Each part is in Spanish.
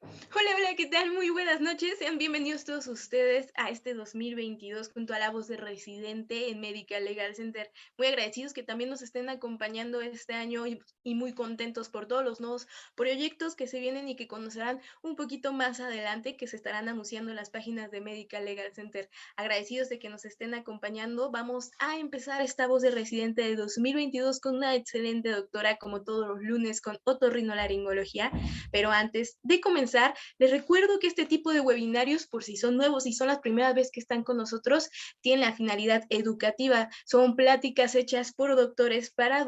Hola, hola, ¿qué tal? Muy buenas noches. Sean bienvenidos todos ustedes a este 2022 junto a la voz de residente en Medical Legal Center. Muy agradecidos que también nos estén acompañando este año y muy contentos por todos los nuevos proyectos que se vienen y que conocerán un poquito más adelante, que se estarán anunciando en las páginas de Medical Legal Center. Agradecidos de que nos estén acompañando. Vamos a empezar esta voz de residente de 2022 con una excelente doctora, como todos los lunes, con otorrinolaringología. Pero antes de comenzar, les recuerdo que este tipo de webinarios, por si son nuevos y son las primeras veces que están con nosotros, tienen la finalidad educativa. Son pláticas hechas por doctores, para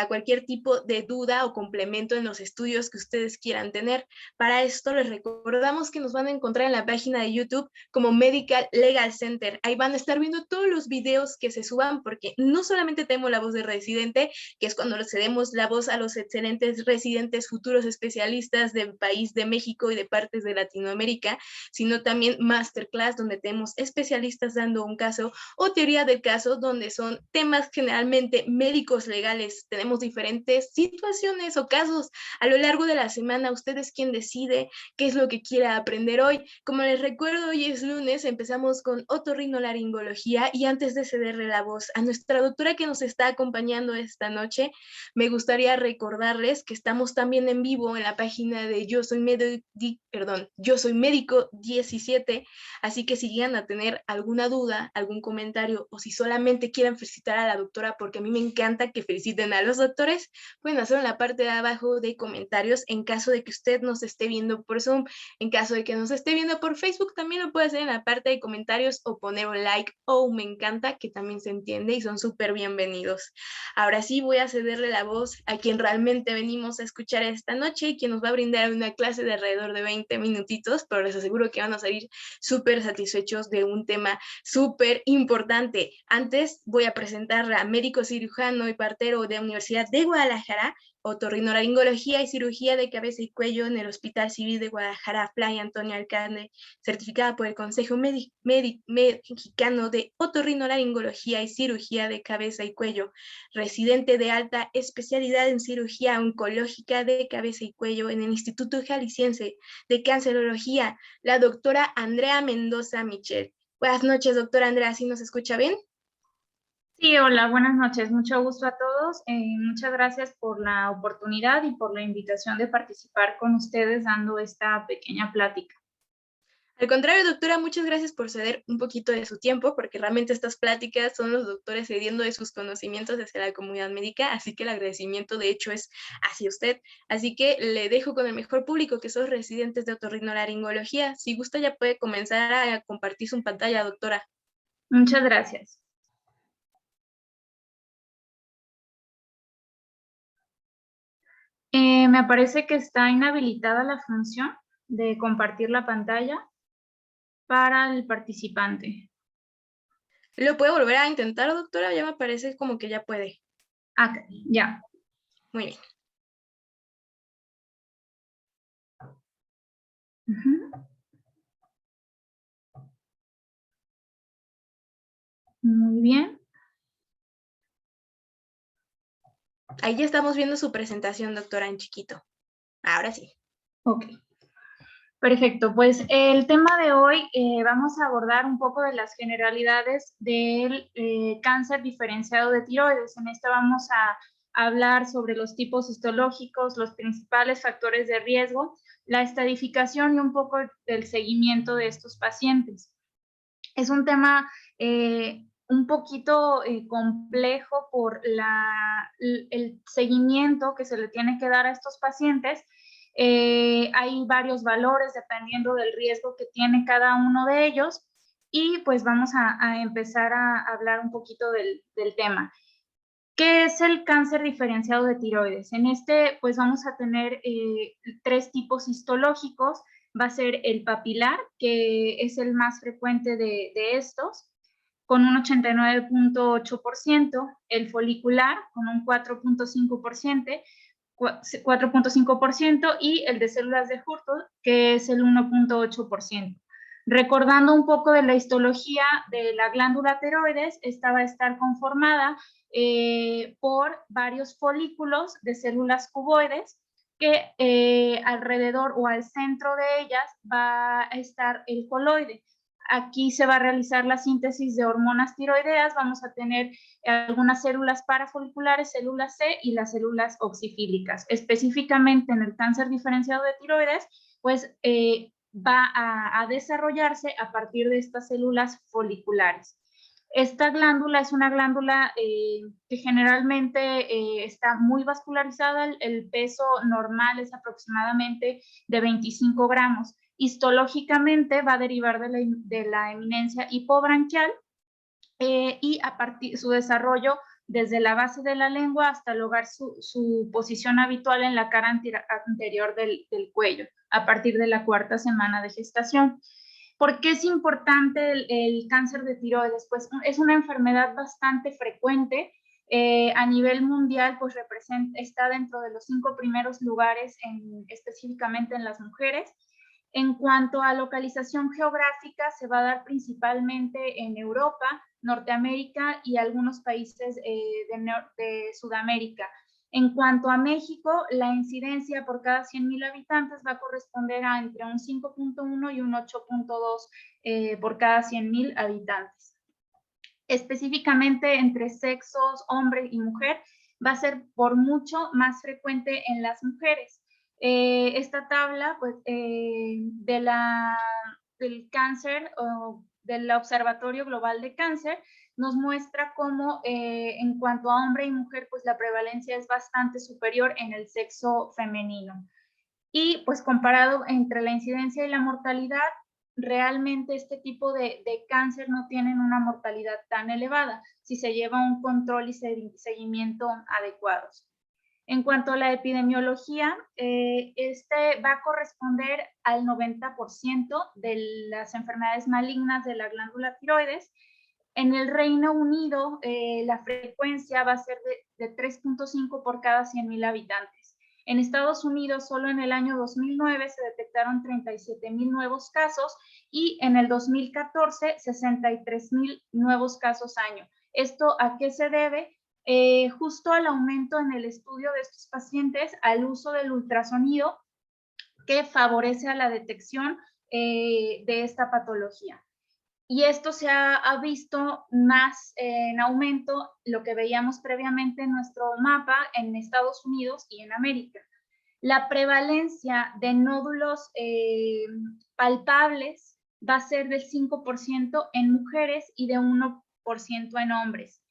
cualquier tipo de duda o complemento en los estudios que ustedes quieran tener. Para esto les recordamos que nos van a encontrar en la página de YouTube como Medical Legal Center. Ahí van a estar viendo todos los videos que se suban, porque no solamente tenemos la voz de residente, que es cuando le cedemos la voz a los excelentes residentes, futuros especialistas del país de México y de partes de Latinoamérica, sino también masterclass, donde tenemos especialistas dando un caso, o teoría del caso, donde son temas generalmente médicos legales. Tenemos diferentes situaciones o casos a lo largo de la semana. Usted es quien decide qué es lo que quiere aprender hoy. Como les recuerdo, hoy es lunes, empezamos con otorrinolaringología, y antes de cederle la voz a nuestra doctora que nos está acompañando esta noche, me gustaría recordarles que estamos también en vivo en la página de Yo Soy Médico 17, así que si llegan a tener alguna duda, algún comentario, o si solamente quieren felicitar a la doctora, porque a mí me encanta que feliciten a los doctores, pueden hacerlo en la parte de abajo de comentarios. En caso de que usted nos esté viendo por Zoom, en caso de que nos esté viendo por Facebook, también lo puede hacer en la parte de comentarios o poner un like o un me encanta, que también se entiende y son súper bienvenidos. Ahora sí voy a cederle la voz a quien realmente venimos a escuchar esta noche y quien nos va a brindar una clase de alrededor de 20 minutitos, pero les aseguro que van a salir súper satisfechos de un tema súper importante. Antes voy a presentar a médico cirujano y partero de la Universidad de Guadalajara, otorrinolaringología y cirugía de cabeza y cuello en el Hospital Civil de Guadalajara, Fray Antonio Alcalde, certificada por el Consejo Mexicano de Otorrinolaringología y Cirugía de Cabeza y Cuello, residente de alta especialidad en cirugía oncológica de cabeza y cuello en el Instituto Jalisciense de Cancerología, la doctora Andrea Mendoza Michel. Buenas noches, doctora Andrea, ¿sí nos escucha bien? Sí, hola, buenas noches. Mucho gusto a todos. Muchas gracias por la oportunidad y por la invitación de participar con ustedes dando esta pequeña plática. Al contrario, doctora, muchas gracias por ceder un poquito de su tiempo, porque realmente estas pláticas son los doctores cediendo de sus conocimientos hacia la comunidad médica, así que el agradecimiento de hecho es hacia usted. Así que le dejo con el mejor público, que son los residentes de otorrinolaringología. Si gusta, ya puede comenzar a compartir su pantalla, doctora. Muchas gracias. Me parece que está inhabilitada la función de compartir la pantalla para el participante. ¿Lo puede volver a intentar, doctora? Ya me parece como que ya puede. Acá, ya. Muy bien. Muy bien. Ahí ya estamos viendo su presentación, doctora, en chiquito. Ahora sí. Ok. Perfecto, pues el tema de hoy vamos a abordar un poco de las generalidades del cáncer diferenciado de tiroides. En esta vamos a hablar sobre los tipos histológicos, los principales factores de riesgo, la estadificación y un poco del seguimiento de estos pacientes. Es un tema un poquito complejo por el seguimiento que se le tiene que dar a estos pacientes. Hay varios valores dependiendo del riesgo que tiene cada uno de ellos y pues vamos a empezar a hablar un poquito del tema. ¿Qué es el cáncer diferenciado de tiroides? En este pues vamos a tener tres tipos histológicos. Va a ser el papilar, que es el más frecuente de estos, con un 89.8%, el folicular con un 4.5% y el de células de Hurton, que es el 1.8%. Recordando un poco de la histología de la glándula tiroides, esta va a estar conformada por varios folículos de células cuboides que alrededor o al centro de ellas va a estar el coloide. Aquí se va a realizar la síntesis de hormonas tiroideas, vamos a tener algunas células parafoliculares, células C y las células oxifílicas. Específicamente en el cáncer diferenciado de tiroides, pues va a desarrollarse a partir de estas células foliculares. Esta glándula es una glándula que generalmente está muy vascularizada, el peso normal es aproximadamente de 25 gramos. Histológicamente va a derivar de la eminencia hipobranquial y a partir su desarrollo desde la base de la lengua hasta lograr su posición habitual en la cara anterior del cuello, a partir de la 4ª semana de gestación. ¿Por qué es importante el cáncer de tiroides? Pues es una enfermedad bastante frecuente. A nivel mundial, pues está dentro de los 5 primeros lugares, específicamente en las mujeres. En cuanto a localización geográfica, se va a dar principalmente en Europa, Norteamérica y algunos países de Sudamérica. En cuanto a México, la incidencia por cada 100,000 habitantes va a corresponder a entre un 5.1 y un 8.2 por cada 100,000 habitantes. Específicamente entre sexos, hombre y mujer, va a ser por mucho más frecuente en las mujeres. Esta tabla pues, del cáncer o del Observatorio Global de Cáncer nos muestra cómo en cuanto a hombre y mujer, pues la prevalencia es bastante superior en el sexo femenino. Y pues comparado entre la incidencia y la mortalidad, realmente este tipo de cáncer no tienen una mortalidad tan elevada si se lleva un control y seguimiento adecuados. En cuanto a la epidemiología, este va a corresponder al 90% de las enfermedades malignas de la glándula tiroides. En el Reino Unido, la frecuencia va a ser de 3.5 por cada 100,000 habitantes. En Estados Unidos, solo en el año 2009 se detectaron 37,000 nuevos casos y en el 2014, 63,000 nuevos casos año. ¿Esto a qué se debe? Justo al aumento en el estudio de estos pacientes, al uso del ultrasonido que favorece a la detección de esta patología. Y esto se ha visto más en aumento, lo que veíamos previamente en nuestro mapa, en Estados Unidos y en América. La prevalencia de nódulos palpables va a ser del 5% en mujeres y de 1% en hombres.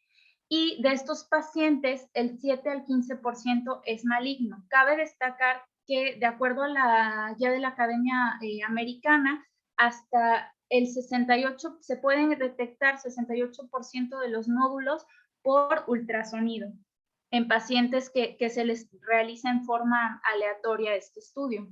Y de estos pacientes, el 7 al 15% es maligno. Cabe destacar que, de acuerdo a la guía de la Academia Americana, hasta el 68, se pueden detectar 68% de los nódulos por ultrasonido en pacientes que se les realiza en forma aleatoria este estudio.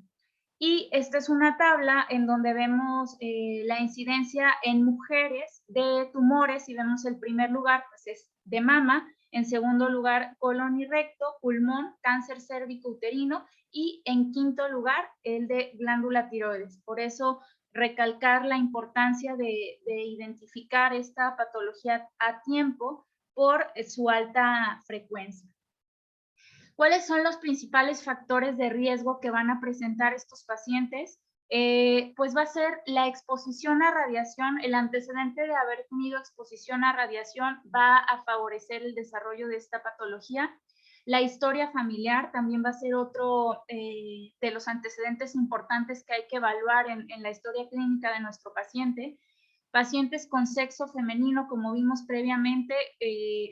Y esta es una tabla en donde vemos la incidencia en mujeres de tumores y vemos el primer lugar, pues es de mama, en segundo lugar colon y recto, pulmón, cáncer cérvico-uterino y en quinto lugar el de glándula tiroides. Por eso recalcar la importancia de identificar esta patología a tiempo por su alta frecuencia. ¿Cuáles son los principales factores de riesgo que van a presentar estos pacientes? Pues va a ser la exposición a radiación. El antecedente de haber tenido exposición a radiación va a favorecer el desarrollo de esta patología. La historia familiar también va a ser otro de los antecedentes importantes que hay que evaluar en la historia clínica de nuestro paciente. Pacientes con sexo femenino, como vimos previamente,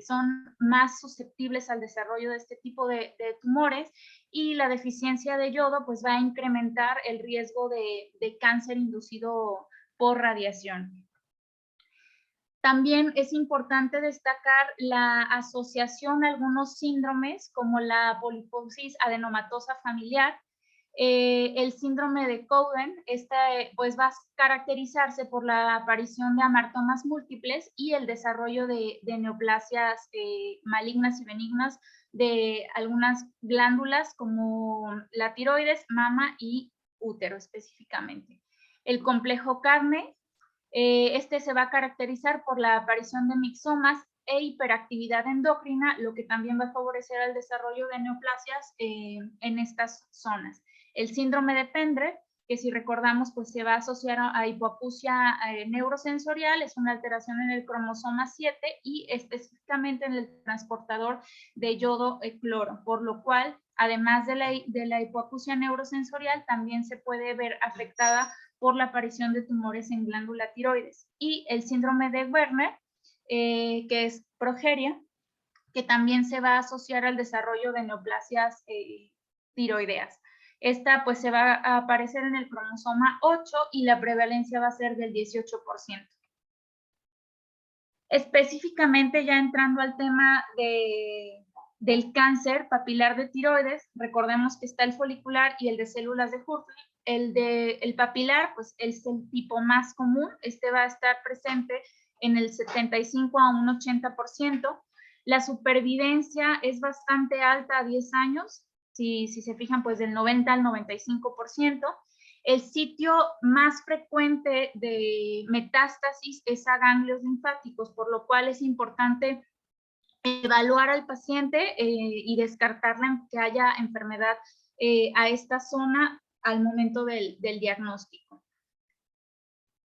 son más susceptibles al desarrollo de este tipo de tumores, y la deficiencia de yodo pues va a incrementar el riesgo de cáncer inducido por radiación. También es importante destacar la asociación a algunos síndromes como la poliposis adenomatosa familiar. El síndrome de Cowden pues va a caracterizarse por la aparición de amartomas múltiples y el desarrollo de neoplasias malignas y benignas de algunas glándulas como la tiroides, mama y útero específicamente. El complejo carne, este se va a caracterizar por la aparición de mixomas e hiperactividad endocrina, lo que también va a favorecer el desarrollo de neoplasias en estas zonas. El síndrome de Pendre, que si recordamos, pues se va a asociar a hipoacusia neurosensorial, es una alteración en el cromosoma 7 y específicamente en el transportador de yodo-cloro, por lo cual, además de la hipoacusia neurosensorial, también se puede ver afectada por la aparición de tumores en glándula tiroides. Y el síndrome de Werner, que es progeria, que también se va a asociar al desarrollo de neoplasias tiroideas. Esta pues se va a aparecer en el cromosoma 8 y la prevalencia va a ser del 18%. Específicamente ya entrando al tema del cáncer papilar de tiroides, recordemos que está el folicular y el de células de Hurley. El papilar pues es el tipo más común, este va a estar presente en el 75 a un 80%. La supervivencia es bastante alta a 10 años, si se fijan, pues del 90 al 95%. El sitio más frecuente de metástasis es a ganglios linfáticos, por lo cual es importante evaluar al paciente y descartar que haya enfermedad a esta zona al momento del diagnóstico.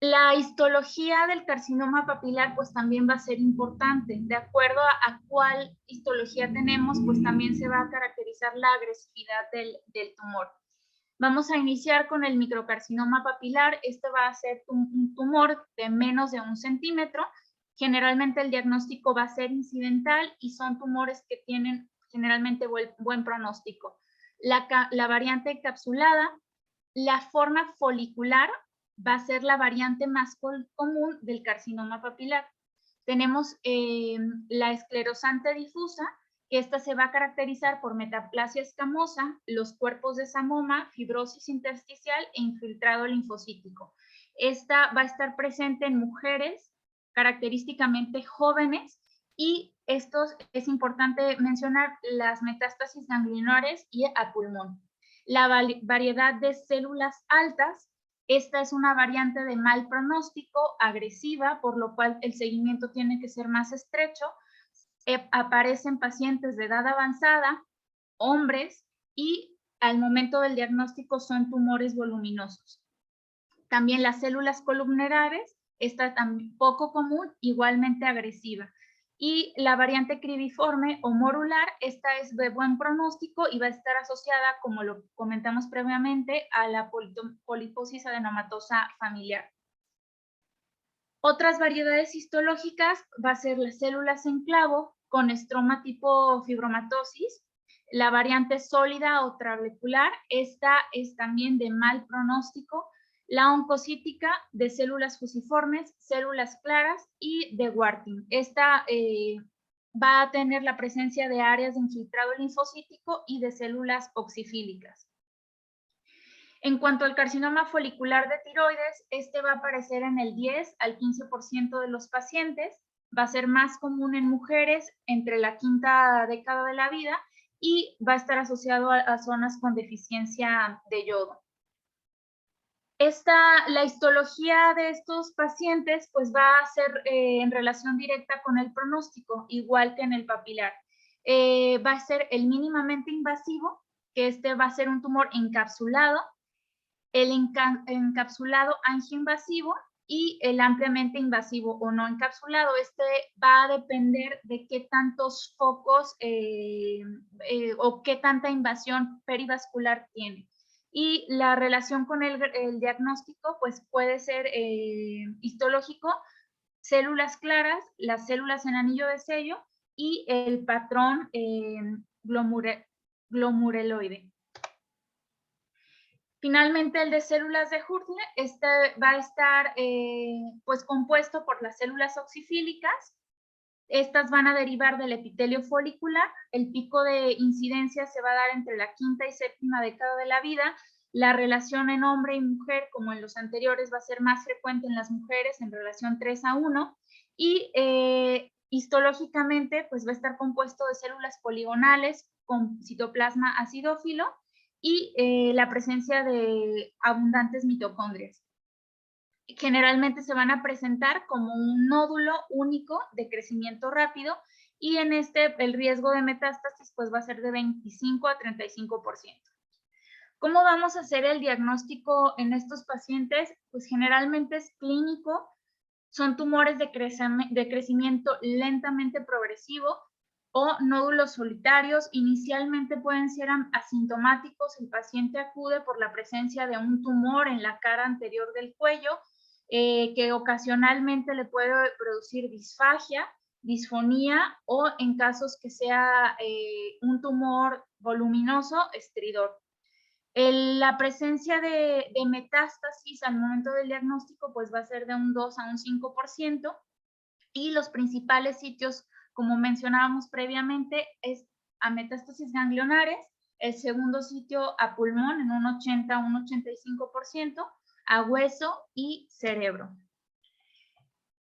La histología del carcinoma papilar pues también va a ser importante. De acuerdo a cuál histología tenemos, pues también se va a caracterizar la agresividad del tumor. Vamos a iniciar con el microcarcinoma papilar. Este va a ser un tumor de menos de 1 centímetro. Generalmente el diagnóstico va a ser incidental y son tumores que tienen generalmente buen pronóstico. La variante encapsulada, la forma folicular va a ser la variante más común del carcinoma papilar. Tenemos la esclerosante difusa, que esta se va a caracterizar por metaplasia escamosa, los cuerpos de samoma, fibrosis intersticial e infiltrado linfocítico. Esta va a estar presente en mujeres característicamente jóvenes y estos es importante mencionar las metástasis ganglionares y a pulmón. La variedad de células altas, esta es una variante de mal pronóstico, agresiva, por lo cual el seguimiento tiene que ser más estrecho. Aparecen pacientes de edad avanzada, hombres, y al momento del diagnóstico son tumores voluminosos. También las células columnares, esta también poco común, igualmente agresiva. Y la variante cribiforme o morular, esta es de buen pronóstico y va a estar asociada, como lo comentamos previamente, a la poliposis adenomatosa familiar. Otras variedades histológicas va a ser las células en clavo con estroma tipo fibromatosis, la variante sólida o trabecular, esta es también de mal pronóstico, la oncocítica de células fusiformes, células claras y de Warthin. Esta va a tener la presencia de áreas de infiltrado linfocítico y de células oxifílicas. En cuanto al carcinoma folicular de tiroides, este va a aparecer en el 10 al 15% de los pacientes, va a ser más común en mujeres entre la quinta década de la vida y va a estar asociado a zonas con deficiencia de yodo. La histología de estos pacientes pues va a ser en relación directa con el pronóstico, igual que en el papilar. Va a ser el mínimamente invasivo, que este va a ser un tumor encapsulado, el encapsulado angioinvasivo y el ampliamente invasivo o no encapsulado. Este va a depender de qué tantos focos o qué tanta invasión perivascular tiene. Y la relación con el diagnóstico pues puede ser histológico, células claras, las células en anillo de sello y el patrón glomureloide. Finalmente, el de células de Hurley, este va a estar pues compuesto por las células oxifílicas. Estas van a derivar del epitelio folicular. El pico de incidencia se va a dar entre la quinta y séptima década de la vida. La relación en hombre y mujer, como en los anteriores, va a ser más frecuente en las mujeres en relación 3:1. Y histológicamente, pues va a estar compuesto de células poligonales con citoplasma acidófilo y la presencia de abundantes mitocondrias. Generalmente se van a presentar como un nódulo único de crecimiento rápido y en este el riesgo de metástasis pues va a ser de 25 a 35%. ¿Cómo vamos a hacer el diagnóstico en estos pacientes? Pues generalmente es clínico, son tumores de crecimiento lentamente progresivo o nódulos solitarios. Inicialmente pueden ser asintomáticos. El paciente acude por la presencia de un tumor en la cara anterior del cuello, que ocasionalmente le puede producir disfagia, disfonía o, en casos que sea un tumor voluminoso, estridor. La presencia de metástasis al momento del diagnóstico pues va a ser de un 2 a un 5%, y los principales sitios, como mencionábamos previamente, es a metástasis ganglionares, el segundo sitio a pulmón en un 80 a un 85%, a hueso y cerebro.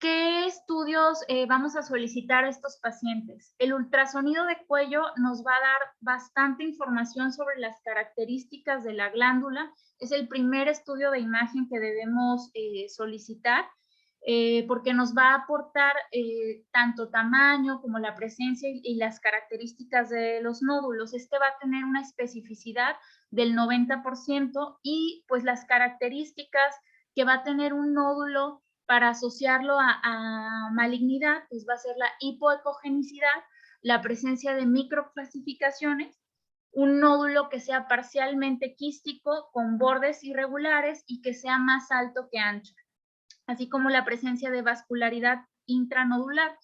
¿Qué estudios vamos a solicitar a estos pacientes? El ultrasonido de cuello nos va a dar bastante información sobre las características de la glándula. Es el primer estudio de imagen que debemos solicitar, porque nos va a aportar tanto tamaño como la presencia y las características de los nódulos. Este va a tener una especificidad del 90% y pues las características que va a tener un nódulo para asociarlo a malignidad, pues va a ser la hipoecogenicidad, la presencia de microclasificaciones, un nódulo que sea parcialmente quístico con bordes irregulares y que sea más alto que ancho, así como la presencia de vascularidad intranodular.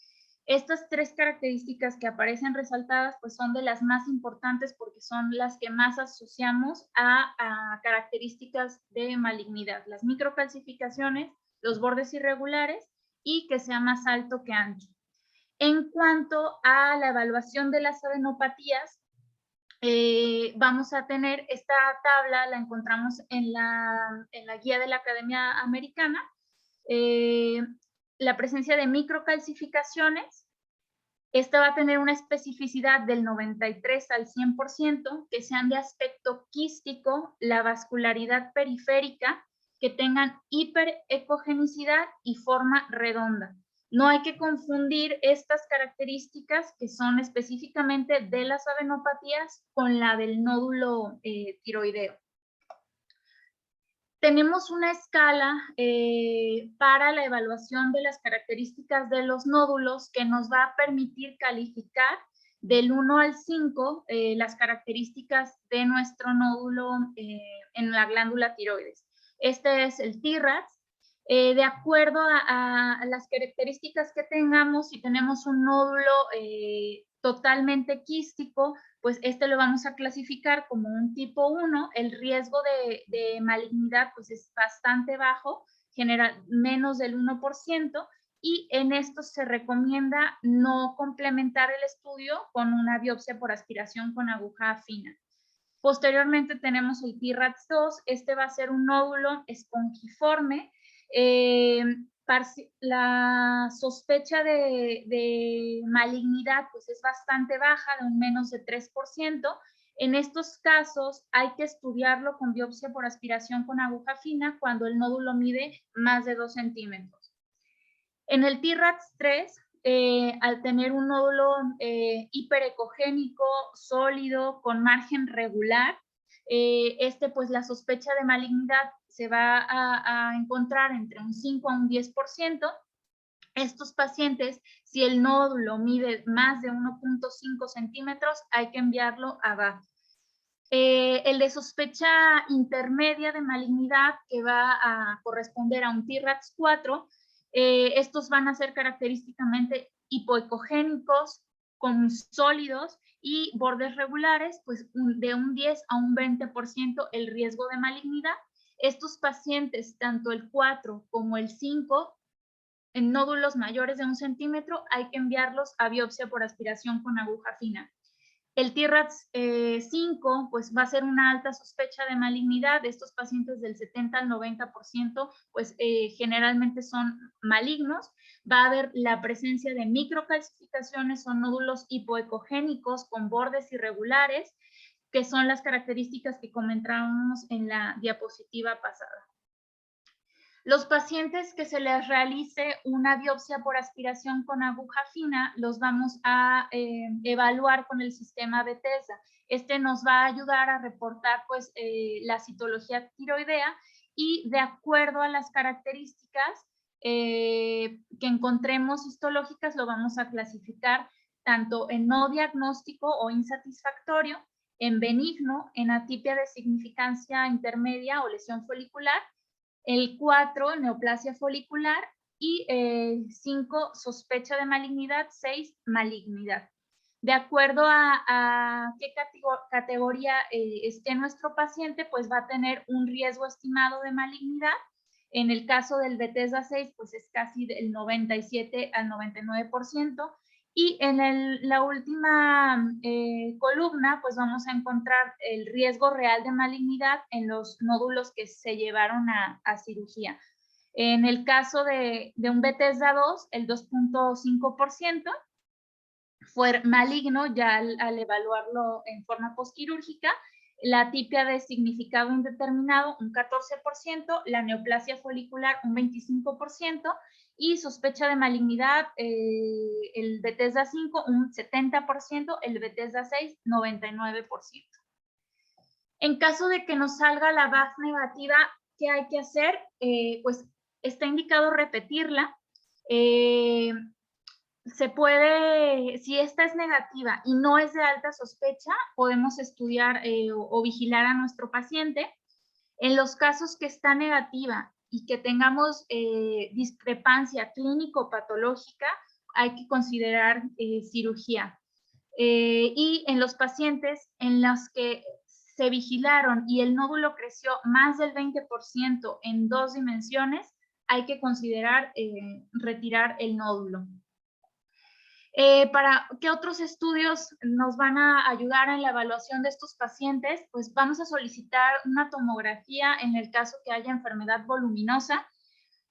Estas tres características que aparecen resaltadas pues son de las más importantes porque son las que más asociamos a características de malignidad, las microcalcificaciones, los bordes irregulares y que sea más alto que ancho. En cuanto a la evaluación de las adenopatías, vamos a tener esta tabla, la encontramos en la guía de la Academia Americana, la presencia de microcalcificaciones. Esta va a tener una especificidad del 93 al 100%, que sean de aspecto quístico, la vascularidad periférica, que tengan hiperecogenicidad y forma redonda. No hay que confundir estas características que son específicamente de las adenopatías con la del nódulo tiroideo. Tenemos una escala para la evaluación de las características de los nódulos que nos va a permitir calificar del 1 al 5 las características de nuestro nódulo en la glándula tiroides. Este es el TIRADS. De acuerdo a las características que tengamos, si tenemos un nódulo totalmente quístico, pues este lo vamos a clasificar como un tipo 1, el riesgo de malignidad pues es bastante bajo, genera menos del 1%, y en esto se recomienda no complementar el estudio con una biopsia por aspiración con aguja fina. Posteriormente tenemos el TIRADS 2, este va a ser un nódulo espongiforme, la sospecha de malignidad pues es bastante baja, de un menos de 3%. En estos casos hay que estudiarlo con biopsia por aspiración con aguja fina cuando el nódulo mide más de 2 centímetros. En el TIRADS 3, al tener un nódulo hiperecogénico, sólido, con margen regular, pues la sospecha de malignidad se va a encontrar entre un 5 a un 10%. Estos pacientes, si el nódulo mide más de 1.5 centímetros, hay que enviarlo a VAF. El de sospecha intermedia de malignidad, que va a corresponder a un TIRADS 4, estos van a ser característicamente hipoecogénicos, con sólidos y bordes regulares, pues de un 10 a un 20% el riesgo de malignidad. Estos pacientes, tanto el 4 como el 5, en nódulos mayores de 1 centímetro, hay que enviarlos a biopsia por aspiración con aguja fina. El TIRADS 5 pues va a ser una alta sospecha de malignidad. De estos pacientes del 70 al 90% pues generalmente son malignos. Va a haber la presencia de microcalcificaciones o nódulos hipoecogénicos con bordes irregulares, que son las características que comentábamos en la diapositiva pasada. Los pacientes que se les realice una biopsia por aspiración con aguja fina, los vamos a evaluar con el sistema Bethesda. Este nos va a ayudar a reportar pues la citología tiroidea y de acuerdo a las características que encontremos histológicas lo vamos a clasificar tanto en no diagnóstico o insatisfactorio, en benigno, en atipia de significancia intermedia o lesión folicular, el 4, neoplasia folicular, y 5, sospecha de malignidad, 6, malignidad. De acuerdo a qué categoría esté nuestro paciente, pues va a tener un riesgo estimado de malignidad. En el caso del Bethesda 6, pues es casi del 97 al 99%. Y en la última columna, pues vamos a encontrar el riesgo real de malignidad en los nódulos que se llevaron a cirugía. En el caso de un Bethesda 2, el 2.5% fue maligno ya al evaluarlo en forma postquirúrgica, la atipia de significado indeterminado un 14%, la neoplasia folicular un 25%, y sospecha de malignidad, el Bethesda 5 un 70%, el Bethesda 6 99%. En caso de que nos salga la BAF negativa, ¿qué hay que hacer? Pues está indicado repetirla. Se puede, si esta es negativa y no es de alta sospecha, podemos estudiar o vigilar a nuestro paciente. En los casos que está negativa y que tengamos discrepancia clínico-patológica, hay que considerar cirugía. Y en los pacientes en los que se vigilaron y el nódulo creció más del 20% en 2 dimensiones, hay que considerar retirar el nódulo. ¿Para qué otros estudios nos van a ayudar en la evaluación de estos pacientes? Pues vamos a solicitar una tomografía en el caso que haya enfermedad voluminosa,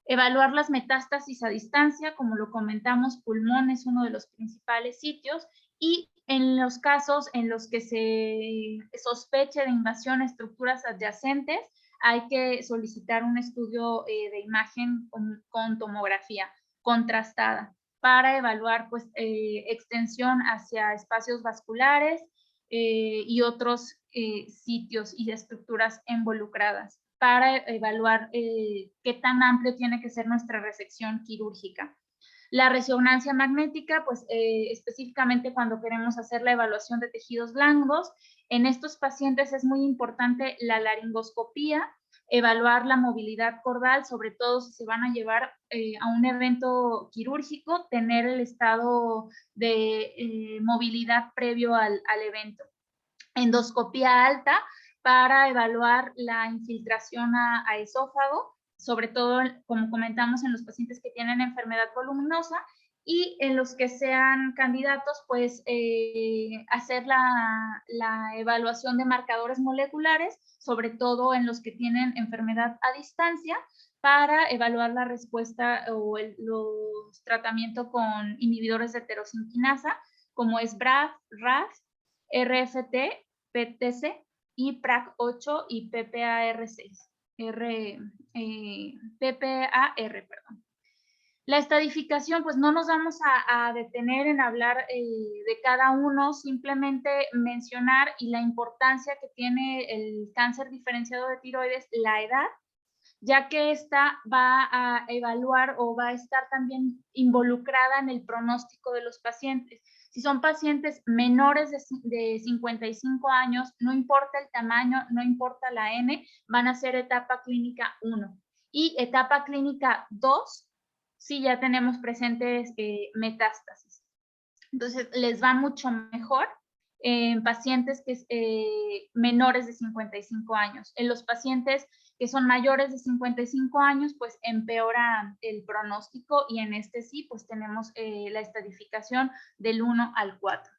evaluar las metástasis a distancia, como lo comentamos, pulmón es uno de los principales sitios, y en los casos en los que se sospeche de invasión a estructuras adyacentes, hay que solicitar un estudio de imagen con tomografía contrastada para evaluar pues, extensión hacia espacios vasculares y otros sitios y estructuras involucradas, para evaluar qué tan amplio tiene que ser nuestra resección quirúrgica. La resonancia magnética, pues específicamente cuando queremos hacer la evaluación de tejidos blandos, en estos pacientes es muy importante la laringoscopía, evaluar la movilidad cordal, sobre todo si se van a llevar a un evento quirúrgico, tener el estado de movilidad previo al evento. Endoscopía alta para evaluar la infiltración a esófago, sobre todo, como comentamos, en los pacientes que tienen enfermedad voluminosa, y en los que sean candidatos, pues hacer la evaluación de marcadores moleculares, sobre todo en los que tienen enfermedad a distancia, para evaluar la respuesta o los tratamientos con inhibidores de heterosinquinasa, como es BRAF, RAF, RFT, PTC y PRAC8 y PPAR6. PPAR, perdón. La estadificación, pues no nos vamos a detener en hablar de cada uno, simplemente mencionar y la importancia que tiene el cáncer diferenciado de tiroides, la edad, ya que esta va a evaluar o va a estar también involucrada en el pronóstico de los pacientes. Si son pacientes menores de 55 años, no importa el tamaño, no importa la N, van a ser etapa clínica 1. Y etapa clínica 2, sí ya tenemos presentes metástasis. Entonces, les va mucho mejor en pacientes que menores de 55 años. En los pacientes que son mayores de 55 años, pues empeora el pronóstico, y en este sí, pues tenemos la estadificación del 1 al 4.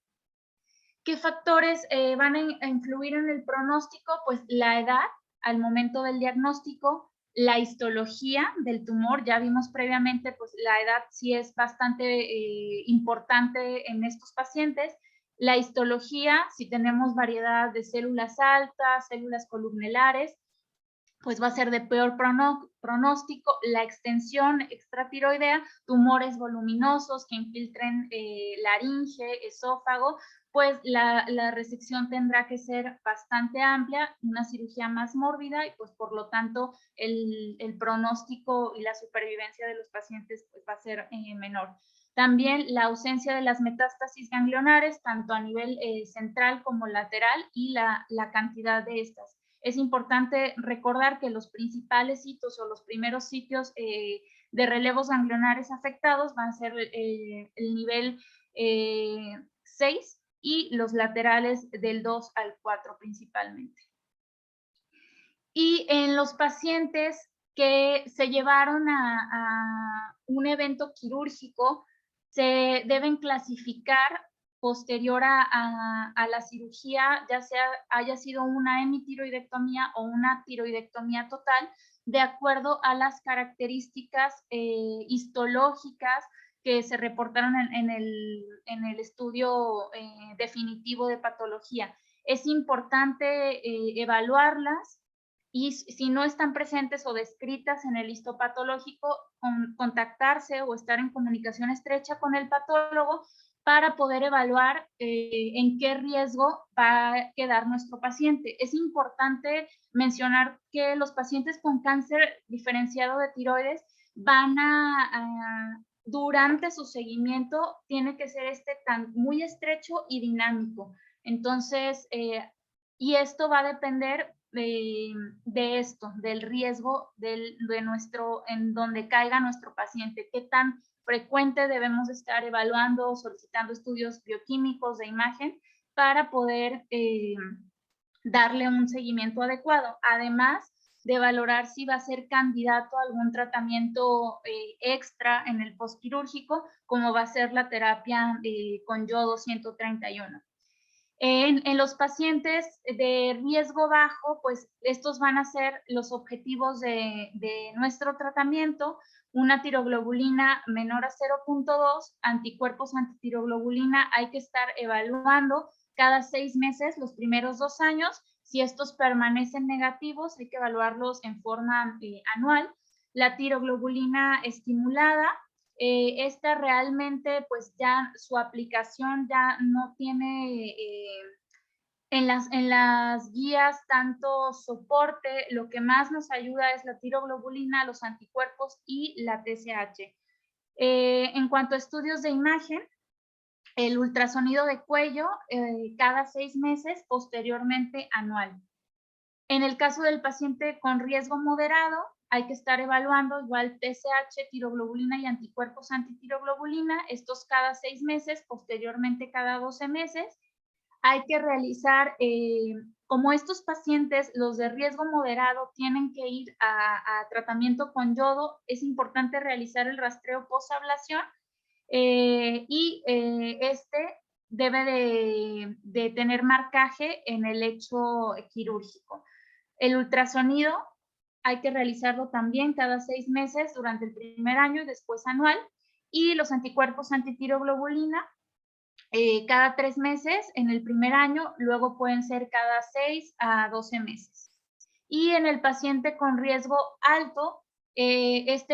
¿Qué factores van a influir en el pronóstico? Pues la edad al momento del diagnóstico, la histología del tumor, ya vimos previamente, pues la edad sí es bastante importante en estos pacientes. La histología, si tenemos variedad de células altas, células columnelares, pues va a ser de peor pronóstico. La extensión extratiroidea, tumores voluminosos que infiltren laringe, esófago, pues la resección tendrá que ser bastante amplia, una cirugía más mórbida y pues por lo tanto el pronóstico y la supervivencia de los pacientes pues, va a ser menor. También la ausencia de las metástasis ganglionares, tanto a nivel central como lateral, y la cantidad de estas. Es importante recordar que los principales sitios o los primeros sitios de relevos ganglionares afectados van a ser el nivel 6 y los laterales del 2 al 4 principalmente. Y en los pacientes que se llevaron a un evento quirúrgico, se deben clasificar posterior a la cirugía, ya sea haya sido una hemitiroidectomía o una tiroidectomía total, de acuerdo a las características histológicas que se reportaron en el estudio definitivo de patología. Es importante evaluarlas y si no están presentes o descritas en el histopatológico, contactarse o estar en comunicación estrecha con el patólogo para poder evaluar en qué riesgo va a quedar nuestro paciente. Es importante mencionar que los pacientes con cáncer diferenciado de tiroides van durante su seguimiento, tiene que ser muy estrecho y dinámico. Entonces, y esto va a depender de esto, del riesgo en donde caiga nuestro paciente, qué tan frecuente debemos estar evaluando o solicitando estudios bioquímicos de imagen para poder darle un seguimiento adecuado. Además de valorar si va a ser candidato a algún tratamiento extra en el postquirúrgico, como va a ser la terapia con yodo 131. En los pacientes de riesgo bajo, pues estos van a ser los objetivos de nuestro tratamiento: una tiroglobulina menor a 0.2, anticuerpos antitiroglobulina hay que estar evaluando cada 6 meses los primeros 2 años. Si estos permanecen negativos, hay que evaluarlos en forma anual. La tiroglobulina estimulada, esta realmente pues ya su aplicación ya no tiene en las guías tanto soporte. Lo que más nos ayuda es la tiroglobulina, los anticuerpos y la TSH. En cuanto a estudios de imagen, el ultrasonido de cuello cada 6 meses, posteriormente anual. En el caso del paciente con riesgo moderado, hay que estar evaluando igual TSH, tiroglobulina y anticuerpos antitiroglobulina, estos cada 6 meses, posteriormente cada 12 meses. Hay que realizar, como estos pacientes, los de riesgo moderado, tienen que ir a tratamiento con yodo, es importante realizar el rastreo posablación y este debe de tener marcaje en el lecho quirúrgico. El ultrasonido hay que realizarlo también cada 6 meses durante el primer año y después anual. Y los anticuerpos antitiroglobulina cada 3 meses en el primer año, luego pueden ser cada 6 a 12 meses. Y en el paciente con riesgo alto,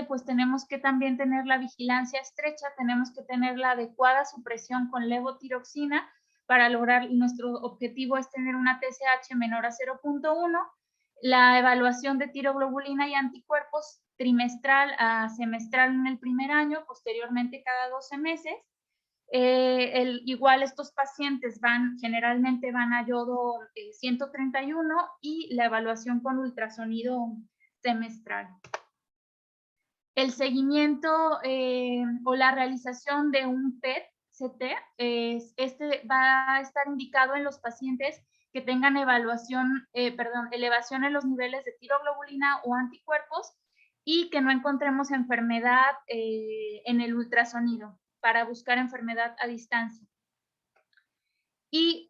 pues tenemos que también tener la vigilancia estrecha, tenemos que tener la adecuada supresión con levotiroxina para lograr, nuestro objetivo es tener una TSH menor a 0.1, la evaluación de tiroglobulina y anticuerpos trimestral a semestral en el primer año, posteriormente cada 12 meses. Igual estos pacientes generalmente van a yodo 131 y la evaluación con ultrasonido semestral. El seguimiento o la realización de un PET-CT, va a estar indicado en los pacientes que tengan elevación en los niveles de tiroglobulina o anticuerpos y que no encontremos enfermedad en el ultrasonido, para buscar enfermedad a distancia. Y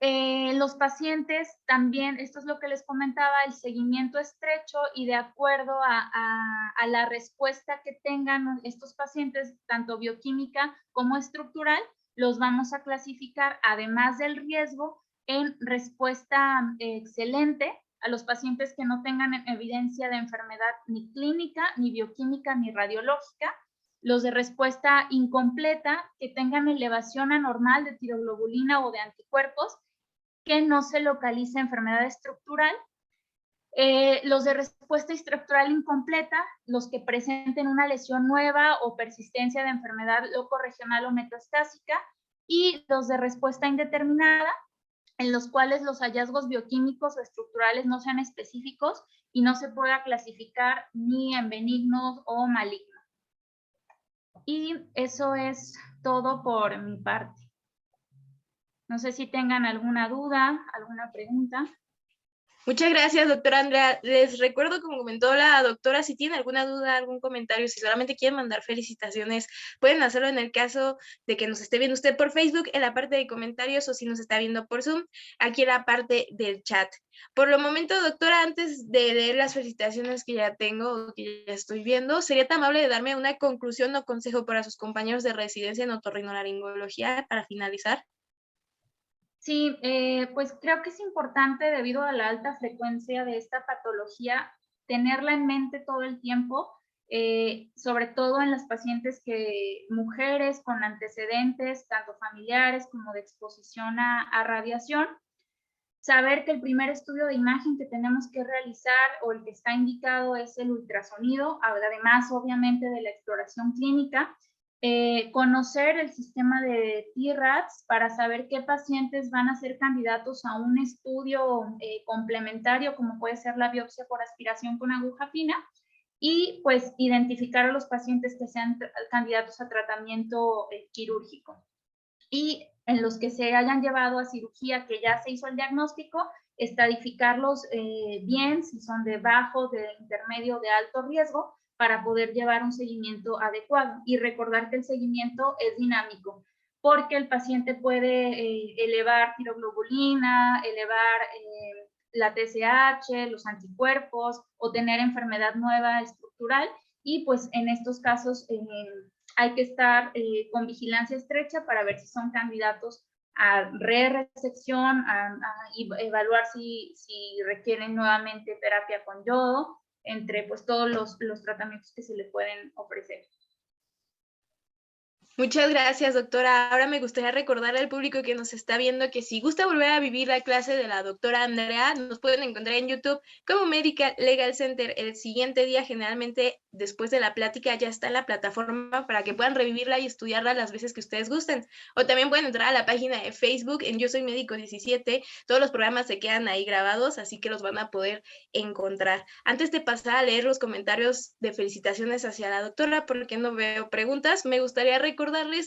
los pacientes también, esto es lo que les comentaba, el seguimiento estrecho y de acuerdo a la respuesta que tengan estos pacientes, tanto bioquímica como estructural, los vamos a clasificar, además del riesgo, en respuesta excelente a los pacientes que no tengan evidencia de enfermedad ni clínica, ni bioquímica, ni radiológica. Los de respuesta incompleta, que tengan elevación anormal de tiroglobulina o de anticuerpos, que no se localice enfermedad estructural. Los de respuesta estructural incompleta, los que presenten una lesión nueva o persistencia de enfermedad locorregional o metastásica, y los de respuesta indeterminada, en los cuales los hallazgos bioquímicos o estructurales no sean específicos y no se pueda clasificar ni en benignos o malignos. Y eso es todo por mi parte. No sé si tengan alguna duda, alguna pregunta. Muchas gracias, doctora Andrea. Les recuerdo, como comentó la doctora, si tienen alguna duda, algún comentario, si solamente quieren mandar felicitaciones, pueden hacerlo en el caso de que nos esté viendo usted por Facebook, en la parte de comentarios, o si nos está viendo por Zoom, aquí en la parte del chat. Por lo momento, doctora, antes de leer las felicitaciones que ya tengo o que ya estoy viendo, ¿sería tan amable de darme una conclusión o consejo para sus compañeros de residencia en otorrinolaringología para finalizar? Sí, pues creo que es importante, debido a la alta frecuencia de esta patología, tenerla en mente todo el tiempo, sobre todo en las pacientes mujeres con antecedentes, tanto familiares como de exposición a radiación. Saber que el primer estudio de imagen que tenemos que realizar o el que está indicado es el ultrasonido, además obviamente de la exploración clínica. Conocer el sistema de TRADS para saber qué pacientes van a ser candidatos a un estudio complementario, como puede ser la biopsia por aspiración con aguja fina, y pues identificar a los pacientes que sean candidatos a tratamiento quirúrgico. Y en los que se hayan llevado a cirugía, que ya se hizo el diagnóstico, estadificarlos bien, si son de bajo, de intermedio, de alto riesgo, para poder llevar un seguimiento adecuado. Y recordar que el seguimiento es dinámico, porque el paciente puede elevar tiroglobulina, elevar la TSH, los anticuerpos, o tener enfermedad nueva estructural, y pues en estos casos hay que estar con vigilancia estrecha para ver si son candidatos a re-resección, a evaluar si requieren nuevamente terapia con yodo, entre pues todos los tratamientos que se le pueden ofrecer. Muchas gracias, doctora. Ahora me gustaría recordarle al público que nos está viendo que si gusta volver a vivir la clase de la doctora Andrea, nos pueden encontrar en YouTube como Medical Legal Center. El siguiente día, generalmente después de la plática, ya está en la plataforma para que puedan revivirla y estudiarla las veces que ustedes gusten. O también pueden entrar a la página de Facebook en Yo Soy Médico 17. Todos los programas se quedan ahí grabados, así que los van a poder encontrar. Antes de pasar a leer los comentarios de felicitaciones hacia la doctora, porque no veo preguntas, me gustaría recordarles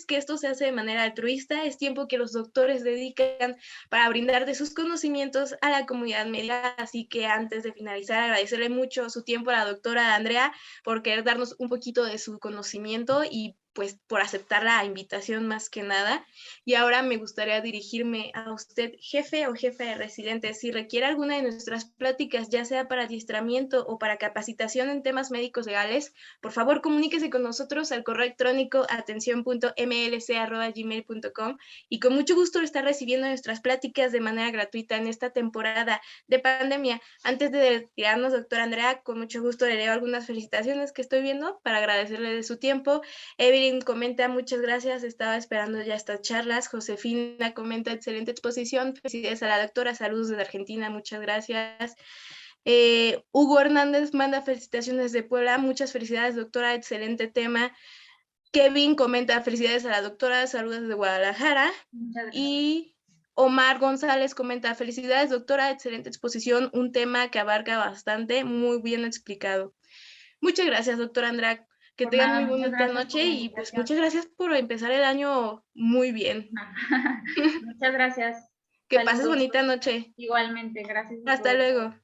que esto se hace de manera altruista, es tiempo que los doctores dedican para brindar de sus conocimientos a la comunidad médica, así que antes de finalizar, agradecerle mucho su tiempo a la doctora Andrea por querer darnos un poquito de su conocimiento y pues por aceptar la invitación más que nada. Y ahora me gustaría dirigirme a usted, jefe o jefa de residentes. Si requiere alguna de nuestras pláticas, ya sea para adiestramiento o para capacitación en temas médicos legales, por favor comuníquese con nosotros al correo electrónico atención.mlc@gmail.com y con mucho gusto estar recibiendo nuestras pláticas de manera gratuita en esta temporada de pandemia. Antes de retirarnos, doctora Andrea, con mucho gusto le leo algunas felicitaciones que estoy viendo para agradecerle de su tiempo. Evelyn comenta, muchas gracias, estaba esperando ya estas charlas. Josefina comenta, excelente exposición, felicidades a la doctora, saludos desde Argentina, muchas gracias. Hugo Hernández manda felicitaciones de Puebla, muchas felicidades doctora, excelente tema. Kevin comenta, felicidades a la doctora, saludos desde Guadalajara. Y Omar González comenta, felicidades doctora, excelente exposición, un tema que abarca bastante, muy bien explicado. Muchas gracias doctora Andrea. Que tengan muy bonita noche y pues muchas gracias por empezar el año muy bien. Muchas gracias. Que pases bonita noche. Igualmente, gracias. Hasta luego.